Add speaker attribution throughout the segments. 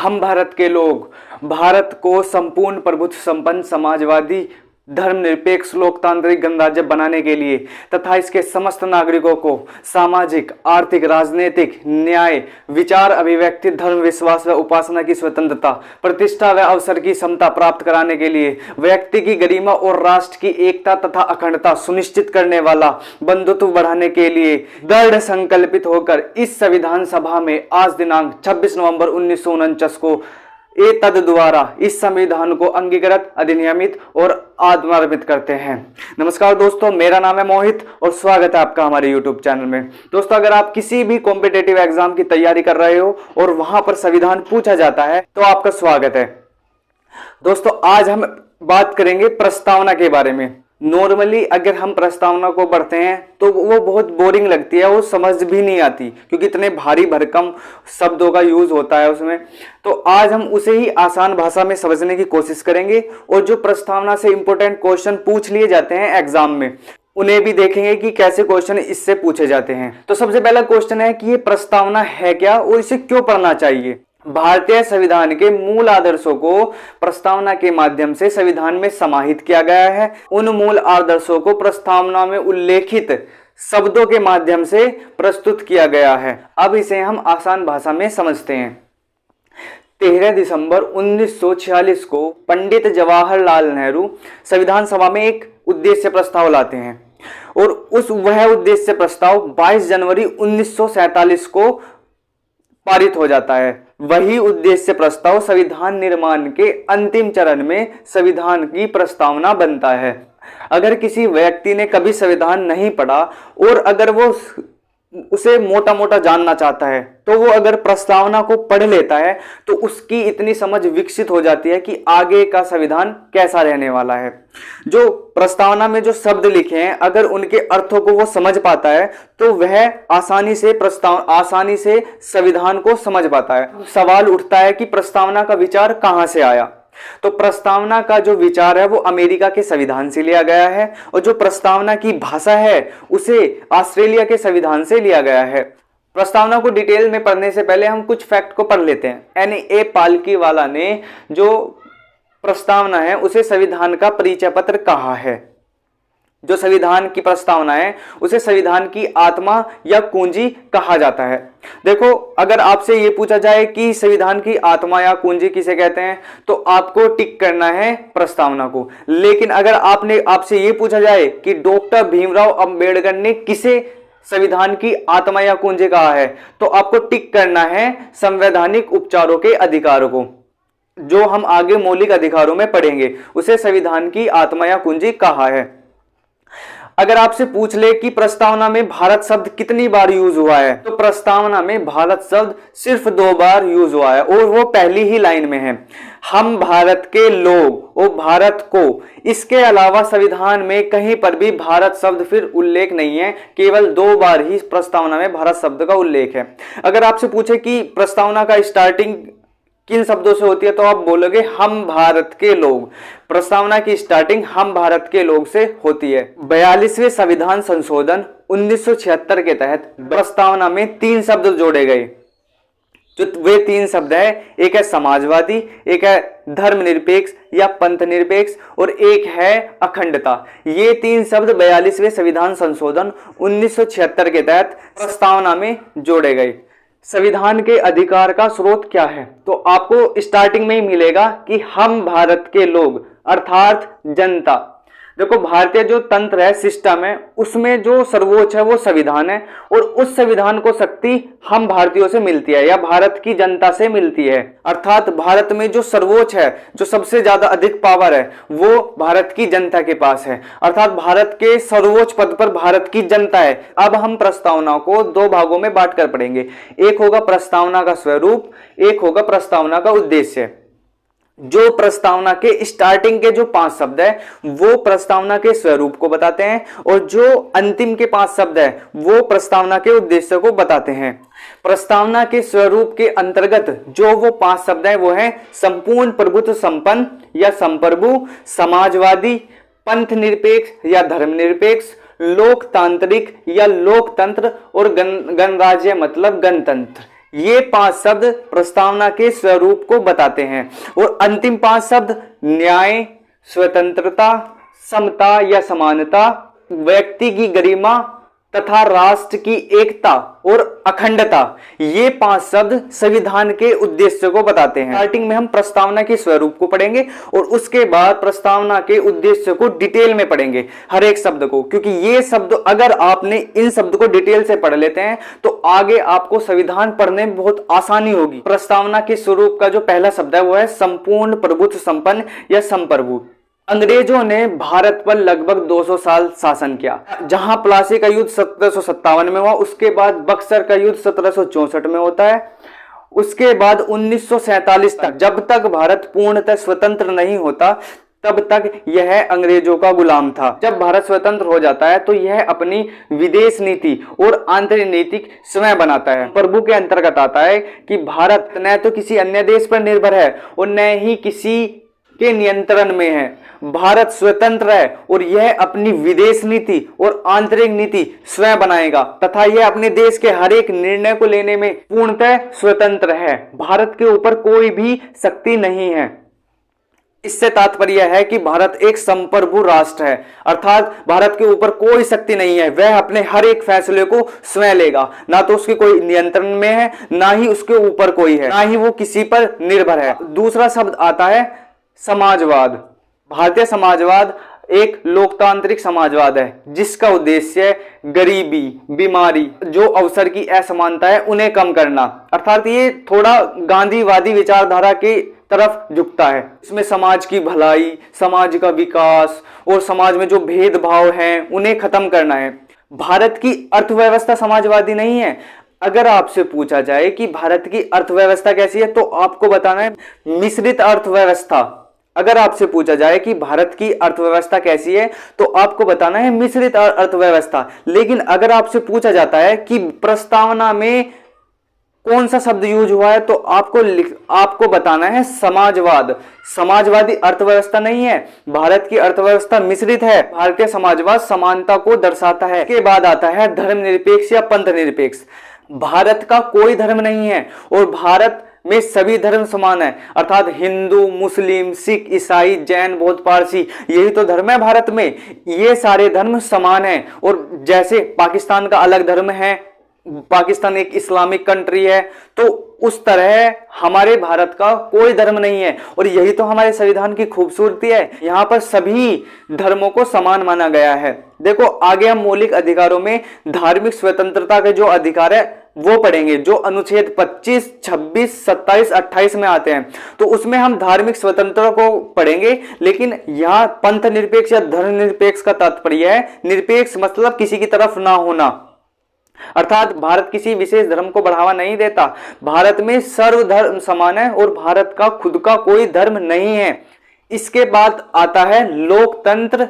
Speaker 1: हम भारत के लोग भारत को संपूर्ण प्रभुत्व संपन्न समाजवादी धर्मनिरपेक्ष लोकतांत्रिक गणराज्य बनाने के लिए तथा इसके समस्त नागरिकों को सामाजिक, आर्थिक, राजनीतिक, न्याय, विचार, अभिव्यक्ति, धर्म, विश्वास व उपासना की स्वतंत्रता, प्रतिष्ठा व अवसर की समता प्राप्त कराने के लिए व्यक्ति की गरिमा और राष्ट्र की एकता तथा अखंडता सुनिश्चित करने वाला बंधुत्व बढ़ाने के लिए दृढ़ संकल्पित होकर इस संविधान सभा में आज दिनांक 26 नवंबर 1949 को एतद द्वारा इस संविधान को अंगीकृत, अधिनियमित और आत्मार्पित करते हैं। नमस्कार दोस्तों, मेरा नाम है मोहित और स्वागत है आपका हमारे यूट्यूब चैनल में। दोस्तों, अगर आप किसी भी कॉम्पिटिटिव एग्जाम की तैयारी कर रहे हो और वहां पर संविधान पूछा जाता है तो आपका स्वागत है। दोस्तों, आज हम बात करेंगे प्रस्तावना के बारे में। नॉर्मली अगर हम प्रस्तावना को पढ़ते हैं तो वो बहुत बोरिंग लगती है, वो समझ भी नहीं आती क्योंकि इतने भारी भरकम शब्दों का यूज होता है उसमें। तो आज हम उसे ही आसान भाषा में समझने की कोशिश करेंगे और जो प्रस्तावना से इंपॉर्टेंट क्वेश्चन पूछ लिए जाते हैं एग्जाम में उन्हें भी देखेंगे कि कैसे क्वेश्चन इससे पूछे जाते हैं। तो सबसे पहला क्वेश्चन है कि ये प्रस्तावना है क्या और इसे क्यों पढ़ना चाहिए। भारतीय संविधान के मूल आदर्शों को प्रस्तावना के माध्यम से संविधान में समाहित किया गया है। उन मूल आदर्शों को प्रस्तावना में उल्लेखित शब्दों के माध्यम से प्रस्तुत किया गया है। अब इसे हम आसान भाषा में समझते हैं। 13 दिसंबर 1946 को पंडित जवाहरलाल नेहरू संविधान सभा में एक उद्देश्य प्रस्ताव लाते हैं और वह उद्देश्य प्रस्ताव 22 जनवरी 1947 को पारित हो जाता है। वही उद्देश्य प्रस्ताव संविधान निर्माण के अंतिम चरण में संविधान की प्रस्तावना बनता है। अगर किसी व्यक्ति ने कभी संविधान नहीं पढ़ा और अगर वो उसे मोटा मोटा जानना चाहता है तो वो अगर प्रस्तावना को पढ़ लेता है तो उसकी इतनी समझ विकसित हो जाती है कि आगे का संविधान कैसा रहने वाला है। जो प्रस्तावना में जो शब्द लिखे हैं अगर उनके अर्थों को वो समझ पाता है तो वह आसानी से संविधान को समझ पाता है। सवाल उठता है कि प्रस्तावना का विचार कहां से आया। तो प्रस्तावना का जो विचार है वो अमेरिका के संविधान से लिया गया है और जो प्रस्तावना की भाषा है उसे ऑस्ट्रेलिया के संविधान से लिया गया है। प्रस्तावना को डिटेल में पढ़ने से पहले हम कुछ फैक्ट को पढ़ लेते हैं। N.A. पालकीवाला ने जो प्रस्तावना है उसे संविधान का परिचय पत्र कहा है। जो संविधान की प्रस्तावना है उसे संविधान की आत्मा या कुंजी कहा जाता है। देखो, अगर आपसे ये पूछा जाए कि संविधान की आत्मा या कुंजी किसे कहते हैं तो आपको टिक करना है प्रस्तावना को। लेकिन अगर आपसे ये पूछा जाए कि डॉक्टर भीमराव अंबेडकर ने किसे संविधान की आत्मा या कुंजी कहा है तो आपको टिक करना है संवैधानिक उपचारों के अधिकार को। जो हम आगे मौलिक अधिकारों में पढ़ेंगे उसे संविधान की आत्मा या कुंजी कहा है। अगर आपसे पूछ ले कि प्रस्तावना में भारत शब्द कितनी बार यूज हुआ है तो प्रस्तावना में भारत शब्द सिर्फ 2 बार यूज हुआ है और वो पहली ही लाइन में है। हम भारत के लोग और भारत को, इसके अलावा संविधान में कहीं पर भी भारत शब्द फिर उल्लेख नहीं है। केवल 2 बार ही प्रस्तावना में भारत शब्द का उल्लेख है। अगर आपसे पूछे कि प्रस्तावना का स्टार्टिंग किन शब्दों से होती है तो आप बोलोगे हम भारत के लोग। प्रस्तावना की स्टार्टिंग हम भारत के लोग से होती है। 42वें संविधान संशोधन 1976 के तहत प्रस्तावना में 3 शब्द जोड़े गए। जो वे 3 शब्द है, एक है समाजवादी, एक है धर्मनिरपेक्ष या पंथ निरपेक्ष और एक है अखंडता। ये 3 शब्द 42वें संविधान संशोधन 1976 के तहत प्रस्तावना में जोड़े गए। संविधान के अधिकार का स्रोत क्या है तो आपको स्टार्टिंग में ही मिलेगा कि हम भारत के लोग अर्थात जनता। देखो, भारतीय जो तंत्र है, सिस्टम है, उसमें जो सर्वोच्च है वो संविधान है और उस संविधान को शक्ति हम भारतीयों से मिलती है या भारत की जनता से मिलती है। अर्थात भारत में जो सर्वोच्च है, जो सबसे ज्यादा अधिक पावर है वो भारत की जनता के पास है। अर्थात भारत के सर्वोच्च पद पर भारत की जनता है। अब हम प्रस्तावना को 2 भागों में बांट कर पढ़ेंगे। एक होगा प्रस्तावना का स्वरूप, एक होगा प्रस्तावना का उद्देश्य। जो प्रस्तावना के स्टार्टिंग के जो 5 शब्द है वो प्रस्तावना के स्वरूप को बताते हैं और जो अंतिम के 5 शब्द है वो प्रस्तावना के उद्देश्य को बताते हैं। प्रस्तावना के स्वरूप के अंतर्गत जो वो 5 शब्द है वो है संपूर्ण प्रभुत्व संपन्न या संप्रभु, समाजवादी, पंथ निरपेक्ष या धर्मनिरपेक्ष, लोकतांत्रिक या लोकतंत्र और गणराज्य मतलब गणतंत्र। ये 5 शब्द प्रस्तावना के स्वरूप को बताते हैं। और अंतिम 5 शब्द न्याय, स्वतंत्रता, समता या समानता, व्यक्ति की गरिमा तथा राष्ट्र की एकता और अखंडता, ये 5 शब्द संविधान के उद्देश्य को बताते हैं। स्टार्टिंग में हम प्रस्तावना के स्वरूप को पढ़ेंगे और उसके बाद प्रस्तावना के उद्देश्य को डिटेल में पढ़ेंगे, हर एक शब्द को, क्योंकि ये शब्द अगर आपने इन शब्द को डिटेल से पढ़ लेते हैं तो आगे आपको संविधान पढ़ने में बहुत आसानी होगी। प्रस्तावना के स्वरूप का जो पहला शब्द है वो है संपूर्ण प्रभुत्व संपन्न या संप्रभु। अंग्रेजों ने भारत पर लगभग 200 साल शासन किया। जहां प्लासी का युद्ध 1757 में हुआ, उसके बाद बक्सर का युद्ध 1764 में होता है, उसके बाद 1947 तक, जब तक भारत पूर्णतः स्वतंत्र नहीं होता तब तक यह अंग्रेजों का गुलाम था। जब भारत स्वतंत्र हो जाता है तो यह अपनी विदेश नीति और आंतरिक नीति स्वयं बनाता है। प्रभु के अंतर्गत आता है कि भारत न तो किसी अन्य देश पर निर्भर है और न ही किसी के नियंत्रण में है। भारत स्वतंत्र है और यह अपनी विदेश नीति और आंतरिक नीति स्वयं बनाएगा तथा यह अपने देश के हर एक निर्णय को लेने में पूर्णतः स्वतंत्र है। भारत के ऊपर कोई भी शक्ति नहीं है। इससे तात्पर्य है कि भारत एक संप्रभु राष्ट्र है, अर्थात भारत के ऊपर कोई शक्ति नहीं है। वह अपने हर एक फैसले को स्वयं लेगा, ना तो उसके कोई नियंत्रण में है, ना ही उसके ऊपर कोई है, ना ही वो किसी पर निर्भर है। दूसरा शब्द आता है समाजवाद। भारतीय समाजवाद एक लोकतांत्रिक समाजवाद है जिसका उद्देश्य गरीबी, बीमारी, जो अवसर की असमानता है उन्हें कम करना, अर्थात ये थोड़ा गांधीवादी विचारधारा के तरफ झुकता है। इसमें समाज की भलाई, समाज का विकास और समाज में जो भेदभाव हैं उन्हें खत्म करना है। भारत की अर्थव्यवस्था समाजवादी नहीं है। अगर आपसे पूछा जाए कि भारत की अर्थव्यवस्था कैसी है तो आपको बताना है मिश्रित अर्थव्यवस्था। अगर आपसे पूछा जाए कि भारत की अर्थव्यवस्था कैसी है तो आपको बताना है मिश्रित अर्थव्यवस्था। लेकिन अगर आपसे पूछा जाता है कि प्रस्तावना में कौन सा शब्द यूज हुआ है तो आपको बताना है समाजवाद। समाजवादी अर्थव्यवस्था नहीं है, भारत की अर्थव्यवस्था मिश्रित है। भारतीय समाजवाद समानता को दर्शाता है। इसके बाद आता है धर्मनिरपेक्ष या पंथ निरपेक्ष। भारत का कोई धर्म नहीं है और भारत में सभी धर्म समान है, अर्थात हिंदू, मुस्लिम, सिख, ईसाई, जैन, बौद्ध, पारसी, यही तो धर्म है भारत में। ये सारे धर्म समान हैं। और जैसे पाकिस्तान का अलग धर्म है, पाकिस्तान एक इस्लामिक कंट्री है, तो उस तरह हमारे भारत का कोई धर्म नहीं है। और यही तो हमारे संविधान की खूबसूरती है, यहाँ पर सभी धर्मों को समान माना गया है। देखो आगे हम मौलिक अधिकारों में धार्मिक स्वतंत्रता के जो अधिकार है वो पढ़ेंगे, जो अनुच्छेद 25, 26, 27, 28 में आते हैं। तो उसमें हम धार्मिक स्वतंत्रता को पढ़ेंगे। लेकिन यहाँ पंथ निरपेक्ष या धर्म निरपेक्ष का तात्पर्य है निरपेक्ष मतलब किसी की तरफ ना होना, अर्थात भारत किसी विशेष धर्म को बढ़ावा नहीं देता। भारत में सर्वधर्म समान है और भारत का खुद का कोई धर्म नहीं है। इसके बाद आता है लोकतंत्र,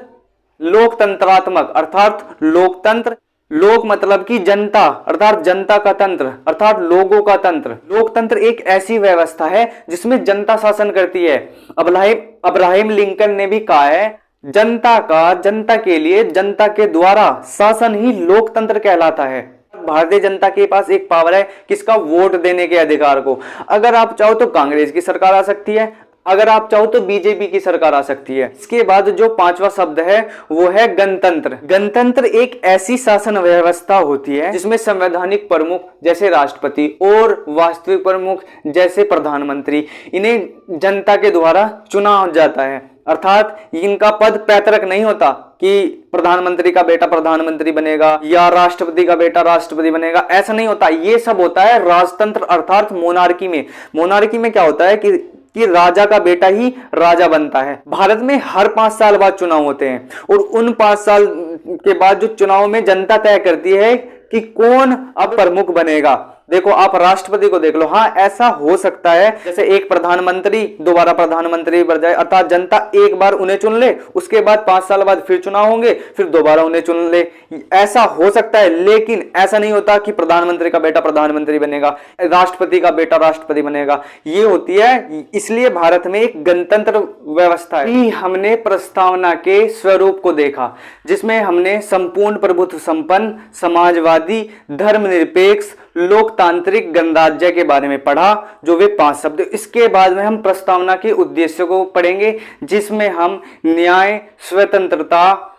Speaker 1: लोकतंत्रात्मक, अर्थात लोकतंत्र, लोक मतलब की जनता, अर्थात जनता का तंत्र, अर्थात लोगों का तंत्र। लोकतंत्र एक ऐसी व्यवस्था है जिसमें जनता शासन करती है। अब्राहम लिंकन ने भी कहा है जनता का, जनता के लिए, जनता के द्वारा शासन ही लोकतंत्र कहलाता है। भारतीय जनता के पास एक पावर है किसका, वोट देने के अधिकार को। अगर आप चाहो तो कांग्रेस की सरकार आ सकती है, अगर आप चाहो तो बीजेपी की सरकार आ सकती है। इसके बाद जो 5वां शब्द है वो है गणतंत्र। गणतंत्र एक ऐसी शासन व्यवस्था होती है जिसमें संवैधानिक प्रमुख जैसे राष्ट्रपति और वास्तविक प्रमुख जैसे प्रधानमंत्री, इन्हें जनता के द्वारा चुना जाता है। अर्थात इनका पद पैतृक नहीं होता कि प्रधानमंत्री का बेटा प्रधानमंत्री बनेगा या राष्ट्रपति का बेटा राष्ट्रपति बनेगा, ऐसा नहीं होता। ये सब होता है राजतंत्र अर्थात मोनार्की में। मोनार्की में क्या होता है कि राजा का बेटा ही राजा बनता है। भारत में हर 5 साल बाद चुनाव होते हैं और उन 5 साल के बाद जो चुनाव में जनता तय करती है कि कौन अब प्रमुख बनेगा। देखो आप राष्ट्रपति को देख लो, हाँ ऐसा हो सकता है जैसे एक प्रधानमंत्री दोबारा प्रधानमंत्री बन जाए, अर्थात जनता एक बार उन्हें चुन ले, उसके बाद 5 साल बाद फिर चुनाव होंगे, फिर दोबारा उन्हें चुन ले, ऐसा हो सकता है। लेकिन ऐसा नहीं होता कि प्रधानमंत्री का बेटा प्रधानमंत्री बनेगा, राष्ट्रपति का बेटा राष्ट्रपति बनेगा। ये होती है, इसलिए भारत में एक गणतंत्र व्यवस्था है। हमने प्रस्तावना के स्वरूप को देखा जिसमें हमने संपूर्ण प्रभुत्व संपन्न, समाजवादी, धर्मनिरपेक्ष, लोकतांत्रिक गणराज्य के बारे में पढ़ा, जो वे 5 शब्द। इसके बाद में हम प्रस्तावना के उद्देश्य को पढ़ेंगे, जिसमें हम न्याय, स्वतंत्रता,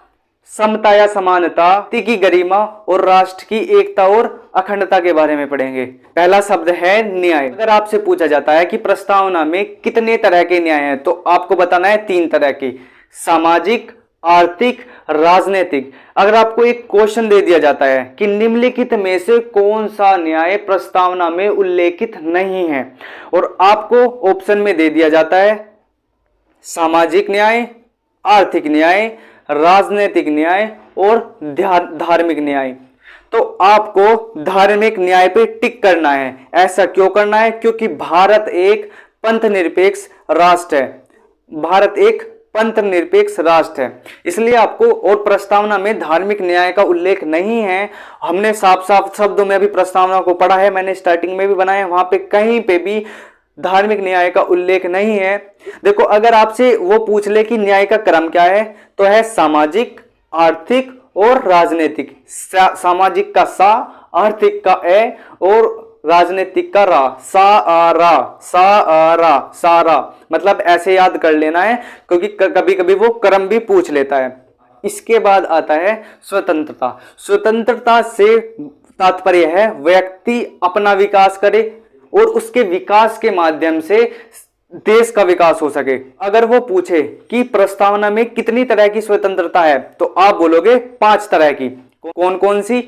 Speaker 1: समता या समानता, व्यक्ति की गरिमा और राष्ट्र की एकता और अखंडता के बारे में पढ़ेंगे। पहला शब्द है न्याय। अगर आपसे पूछा जाता है कि प्रस्तावना में कितने तरह के न्याय हैं, तो आपको बताना है 3 तरह के, सामाजिक, आर्थिक, राजनीतिक। अगर आपको एक क्वेश्चन दे दिया जाता है कि निम्नलिखित में से कौन सा न्याय प्रस्तावना में उल्लेखित नहीं है, और आपको ऑप्शन में दे दिया जाता है सामाजिक न्याय, आर्थिक न्याय, राजनीतिक न्याय और धार्मिक न्याय, तो आपको धार्मिक न्याय पे टिक करना है। ऐसा क्यों करना है? क्योंकि भारत एक पंथ निरपेक्ष राष्ट्र है। भारत एक पंथ निरपेक्ष राष्ट्र है, इसलिए आपको, और प्रस्तावना में धार्मिक न्याय का उल्लेख नहीं है। हमने साफ साफ शब्दों में अभी प्रस्तावना को पढ़ा है, मैंने स्टार्टिंग में भी बनाया, वहां पे कहीं पे भी धार्मिक न्याय का उल्लेख नहीं है। देखो, अगर आपसे वो पूछ ले कि न्याय का क्रम क्या है, तो है सामाजिक, आर्थिक और राजनीतिक। सामाजिक का सा, आर्थिक का ए और राजनीतिक का रा। सा आ रा, सा आ रा, सारा, मतलब ऐसे याद कर लेना है, क्योंकि कभी कभी वो क्रम भी पूछ लेता है। इसके बाद आता है स्वतंत्रता। स्वतंत्रता से तात्पर्य है व्यक्ति अपना विकास करे और उसके विकास के माध्यम से देश का विकास हो सके। अगर वो पूछे कि प्रस्तावना में कितनी तरह की स्वतंत्रता है, तो आप बोलोगे 5 तरह की। कौन कौन सी?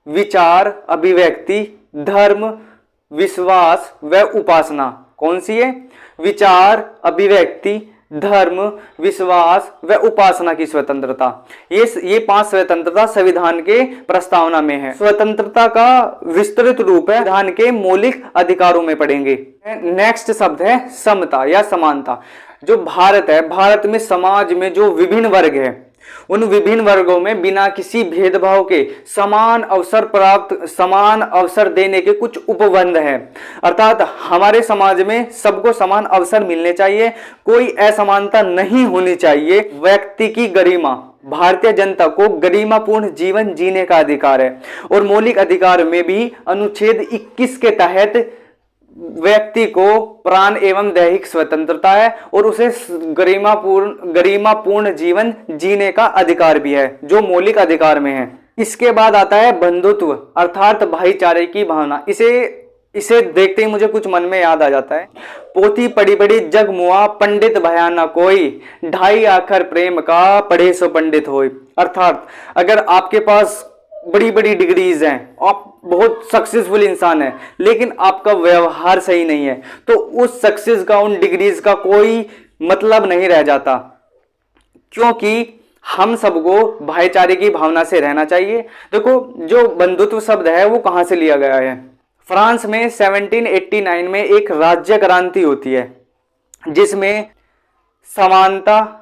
Speaker 1: विचार, अभिव्यक्ति, धर्म, विश्वास व उपासना। कौन सी है? विचार, अभिव्यक्ति, धर्म, विश्वास व उपासना की स्वतंत्रता। ये 5 स्वतंत्रता संविधान के प्रस्तावना में है। स्वतंत्रता का विस्तृत रूप है संविधान के मौलिक अधिकारों में पढ़ेंगे। नेक्स्ट शब्द है समता या समानता। जो भारत है, भारत में समाज में जो विभिन्न वर्ग है, उन विभिन्न वर्गों में बिना किसी भेदभाव के समान अवसर देने के कुछ उपबंध हैं। अर्थात हमारे समाज में सबको समान अवसर मिलने चाहिए, कोई असमानता नहीं होनी चाहिए। व्यक्ति की गरिमा, भारतीय जनता को गरिमापूर्ण जीवन जीने का अधिकार है, और मौलिक अधिकार में भी अनुच्छेद 21 के तहत व्यक्ति को प्राण एवं दैहिक स्वतंत्रता है और उसे गरिमापूर्ण जीवन जीने का अधिकार भी है, जो मौलिक अधिकार में है। इसके बाद आता है बंधुत्व अर्थात भाईचारे की भावना। इसे देखते ही मुझे कुछ मन में याद आ जाता है, पोथी पढ़ी बड़ी जग मुआ, पंडित भया न कोई, 2.5 अक्षर प्रेम का पढ़े सो पंडित होय। अर्थात अगर आपके पास बड़ी बड़ी डिग्रीज हैं, आप बहुत सक्सेसफुल इंसान है, लेकिन आपका व्यवहार सही नहीं है, तो उस सक्सेस का, उन डिग्रीज का कोई मतलब नहीं रह जाता। क्योंकि हम सबको भाईचारे की भावना से रहना चाहिए। देखो, जो बंधुत्व शब्द है वो कहां से लिया गया है? फ्रांस में 1789 में एक राज्य क्रांति होती है, जिसमें समानता,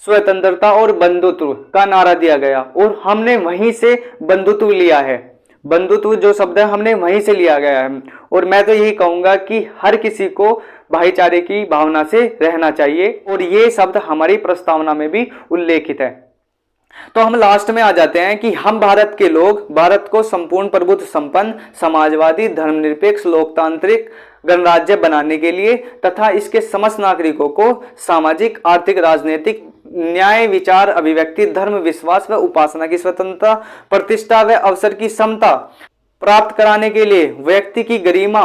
Speaker 1: स्वतंत्रता और बंधुत्व का नारा दिया गया, और हमने वहीं से बंधुत्व लिया है। बंधुत्व जो शब्द है हमने वहीं से लिया गया है, और मैं तो यही कहूंगा कि हर किसी को भाईचारे की भावना से रहना चाहिए, और ये शब्द हमारी प्रस्तावना में भी उल्लेखित है। तो हम लास्ट में आ जाते हैं कि हम भारत के लोग भारत को संपूर्ण प्रभुत्व संपन्न, समाजवादी, धर्मनिरपेक्ष, लोकतांत्रिक गणराज्य बनाने के लिए तथा इसके समस्त नागरिकों को सामाजिक, आर्थिक, राजनीतिक, न्याय, विचार, अभिव्यक्ति, धर्म, विश्वास व उपासना की स्वतंत्रता, प्रतिष्ठा व अवसर की समता प्राप्त कराने के लिए व्यक्ति की गरिमा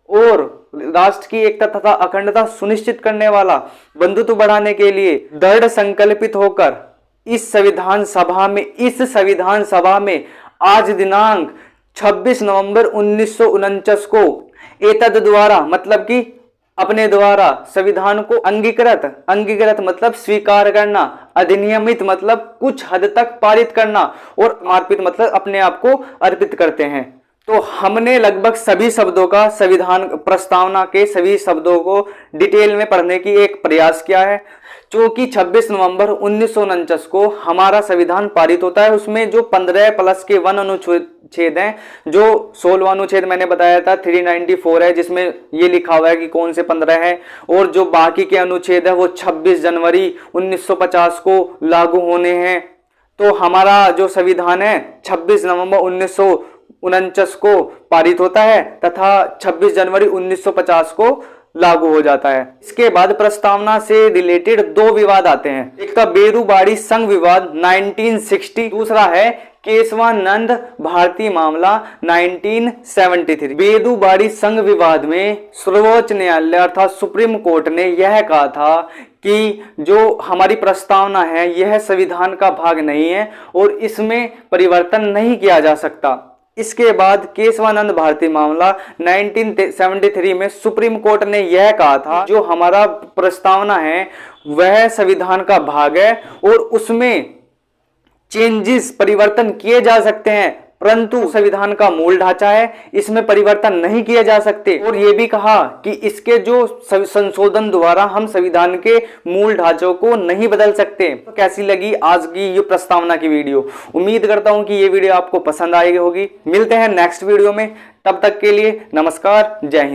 Speaker 1: और राष्ट्र की एकता तथा अखंडता सुनिश्चित करने वाला बंधुत्व बढ़ाने के लिए दृढ़ संकल्पित होकर इस संविधान सभा में आज दिनांक 26 नवंबर 1949 को एतद द्वारा, मतलब कि अपने द्वारा, संविधान को अंगीकृत मतलब स्वीकार करना, अधिनियमित मतलब कुछ हद तक पारित करना, और समर्पित मतलब अपने आप को अर्पित करते हैं। तो हमने लगभग सभी शब्दों का, संविधान प्रस्तावना के सभी शब्दों को डिटेल में पढ़ने की एक प्रयास किया है। क्योंकि 26 नवंबर 1949 को हमारा संविधान पारित होता है, उसमें जो 15+1 अनुच्छेद हैं, जो 16वां अनुच्छेद मैंने बताया था 394 है, जिसमें ये लिखा हुआ है कि कौन से 15 है, और जो बाकी के अनुच्छेद है वो 26 जनवरी 1950 को लागू होने हैं। तो हमारा जो संविधान है 26 नवंबर 1949 को पारित होता है तथा 26 जनवरी 1950 को लागू हो जाता है। इसके बाद प्रस्तावना से रिलेटेड दो विवाद आते हैं। एक था बेरूबाड़ी संघ विवाद 1960, दूसरा है केशवानंद भारती मामला 1973। बेरूबाड़ी संघ विवाद में सर्वोच्च न्यायालय अर्थात सुप्रीम कोर्ट ने यह कहा था कि जो हमारी प्रस्तावना है यह संविधान का भाग नहीं है और इसमें परिवर्तन नहीं किया जा सकता। इसके बाद केशवानंद भारती मामला 1973 में सुप्रीम कोर्ट ने यह कहा था जो हमारा प्रस्तावना है वह संविधान का भाग है और उसमें चेंजेस परिवर्तन किए जा सकते हैं, परंतु संविधान का मूल ढांचा है इसमें परिवर्तन नहीं किए जा सकते। और यह भी कहा कि इसके जो संशोधन द्वारा हम संविधान के मूल ढांचों को नहीं बदल सकते। तो कैसी लगी आज की ये प्रस्तावना की वीडियो? उम्मीद करता हूं कि ये वीडियो आपको पसंद आई होगी। मिलते हैं नेक्स्ट वीडियो में, तब तक के लिए नमस्कार, जय हिंद।